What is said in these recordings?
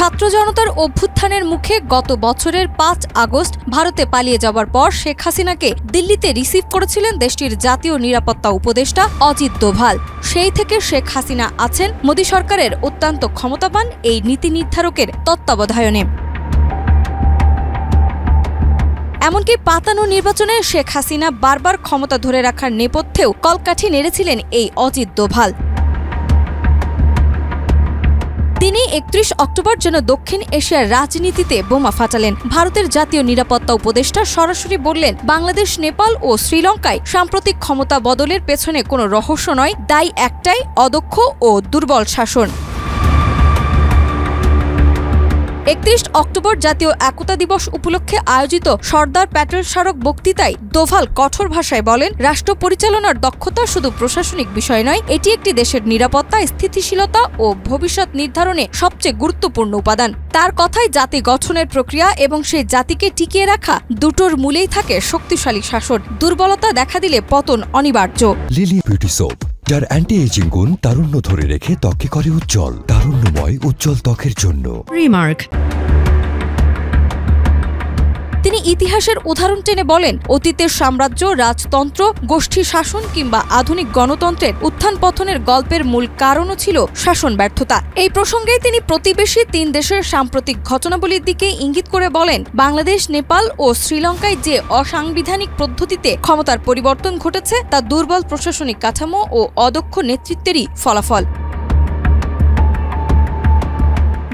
ছাত্র জনতার অভ্যুত্থানের মুখে গত বছরের ৫ আগস্ট ভারতে পালিয়ে যাওয়ার পর শেখ হাসিনাকে দিল্লিতে রিসিভ করেছিলেন দেশটির জাতীয় নিরাপত্তা উপদেষ্টা অজিত দোভাল। সেই থেকে শেখ হাসিনা আছেন মোদী সরকারের অত্যন্ত ক্ষমতাবান এই নীতি নির্ধারকের তত্ত্বাবধানে। এমনকি পাতানো নির্বাচনে শেখ হাসিনা বারবার ক্ষমতা ধরে রাখার নেপথ্যেও কলকাঠি নেড়েছিলেন এই অজিত দোভাল। তিনি ৩১ অক্টোবর যেন দক্ষিণ এশিয়ার রাজনীতিতে বোমা ফাটালেন। ভারতের জাতীয় নিরাপত্তা উপদেষ্টা সরাসরি বললেন, বাংলাদেশ, নেপাল ও শ্রীলঙ্কায় সাম্প্রতিক ক্ষমতা বদলের পেছনে কোনো রহস্য নয়, দায়ী একটাই, অদক্ষ ও দুর্বল শাসন। ৩১ অক্টোবর জাতীয় একতা দিবস উপলক্ষে আয়োজিত সর্দার প্যাটেল স্মারক বক্তৃতায় দোভাল কঠোর ভাষায় বলেন, রাষ্ট্র পরিচালনার দক্ষতা শুধু প্রশাসনিক বিষয় নয়, এটি একটি দেশের নিরাপত্তা, স্থিতিশীলতা ও ভবিষ্যৎ নির্ধারণে সবচেয়ে গুরুত্বপূর্ণ উপাদান। তার কথায় জাতি গঠনের প্রক্রিয়া এবং সেই জাতিকে টিকিয়ে রাখা দুটোর মূলেই থাকে শক্তিশালী শাসন। দুর্বলতা দেখা দিলে পতন অনিবার্য। লিলি বিউটি সোপ, যার অ্যান্টি এজিং গুণ তারুণ্য ধরে রেখে ত্বকে করে উজ্জ্বল, তারুণ্যময় উজ্জ্বল ত্বকের জন্য। রিমার্ক। তিনি ইতিহাসের উদাহরণ টেনে বলেন, অতীতের সাম্রাজ্য, রাজতন্ত্র, গোষ্ঠী শাসন কিংবা আধুনিক গণতন্ত্রের উত্থান পতনের গল্পের মূল কারণও ছিল শাসন ব্যর্থতা। এই প্রসঙ্গে তিনি প্রতিবেশী ৩ দেশের সাম্প্রতিক ঘটনাবলীর দিকে ইঙ্গিত করে বলেন, বাংলাদেশ, নেপাল ও শ্রীলঙ্কায় যে অসাংবিধানিক পদ্ধতিতে ক্ষমতার পরিবর্তন ঘটেছে তা দুর্বল প্রশাসনিক কাঠামো ও অদক্ষ নেতৃত্বেরই ফলাফল।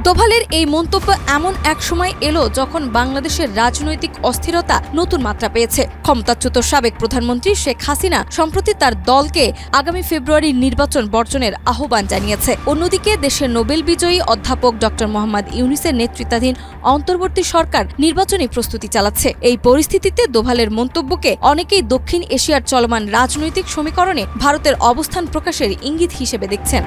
দোভালের এই মন্তব্য এমন এক সময় এলো যখন বাংলাদেশের রাজনৈতিক অস্থিরতা নতুন মাত্রা পেয়েছে। ক্ষমতাচ্যুত সাবেক প্রধানমন্ত্রী শেখ হাসিনা সম্প্রতি তার দলকে আগামী ফেব্রুয়ারির নির্বাচন বর্জনের আহ্বান জানিয়েছে। অন্যদিকে দেশের নোবেল বিজয়ী অধ্যাপক ড মোহাম্মদ ইউনূসের নেতৃত্বাধীন অন্তর্বর্তী সরকার নির্বাচনী প্রস্তুতি চালাচ্ছে। এই পরিস্থিতিতে দোভালের মন্তব্যকে অনেকেই দক্ষিণ এশিয়ার চলমান রাজনৈতিক সমীকরণে ভারতের অবস্থান প্রকাশের ইঙ্গিত হিসেবে দেখছেন।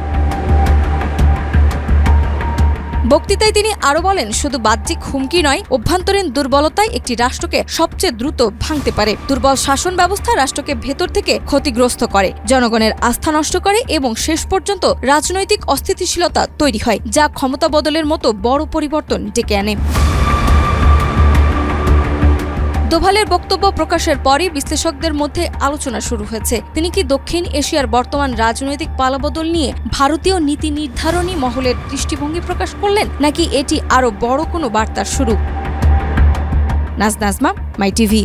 বক্তৃতায় তিনি আরও বলেন, শুধু বাহ্যিক হুমকি নয়, অভ্যন্তরীণ দুর্বলতাই একটি রাষ্ট্রকে সবচেয়ে দ্রুত ভাঙতে পারে। দুর্বল শাসন ব্যবস্থা রাষ্ট্রকে ভেতর থেকে ক্ষতিগ্রস্ত করে, জনগণের আস্থা নষ্ট করে এবং শেষ পর্যন্ত রাজনৈতিক অস্থিতিশীলতা তৈরি হয়, যা ক্ষমতা বদলের মতো বড় পরিবর্তন ডেকে আনে। দোভালের বক্তব্য প্রকাশের পরই বিশ্লেষকদের মধ্যে আলোচনা শুরু হয়েছে। তিনি কি দক্ষিণ এশিয়ার বর্তমান রাজনৈতিক পালাবদল নিয়ে ভারতীয় নীতি নির্ধারণী মহলের দৃষ্টিভঙ্গি প্রকাশ করলেন, নাকি এটি আরও বড় কোনো বার্তার শুরু? নাজমা, মাই টিভি।